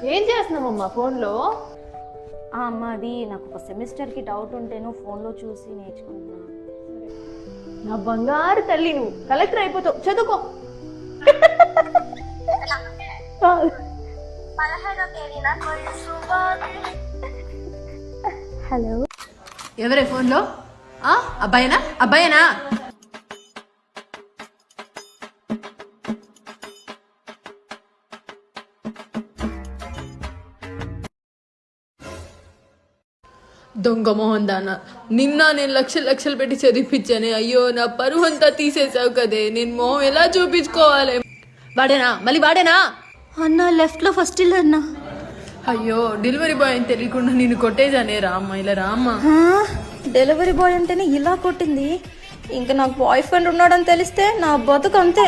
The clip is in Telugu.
ఏం చేస్తున్నావమ్మా ఫోన్లో? అమ్మ అది నాకు ఒక సెమిస్టర్కి డౌట్ ఉంటేను ఫోన్లో చూసి నేర్చుకుంటున్నా. నా బంగారు తల్లి, నువ్వు కలెక్టర్ అయిపోతావు, చదువుకో. హలో, ఎవరే ఫోన్లో? అబ్బాయినా? అబ్బాయినా? దొంగ మోహన్ దాన్న, నిన్న నేను లక్షలు పెట్టి చదివిపించానే. అయ్యో, నా పరువు అంతా తీసేసావు కదే. నేను మొహం ఎలా చూపించుకోవాలి? వాడేనా? మళ్ళీ వాడేనా? అన్న లెఫ్ట్లో ఫస్ట్ ఇల్లు అన్న. అయ్యో, డెలివరీ బాయ్ అని తెలియకుండా నేను కొట్టేజానే. రామ్మ, ఇలా రామ్మ. డెలివరీ బాయ్ అంటేనే ఇలా కొట్టింది. ఇంకా నాకు బాయ్ ఫ్రెండ్ ఉన్నాడని తెలిస్తే నా బతుకు అంతే.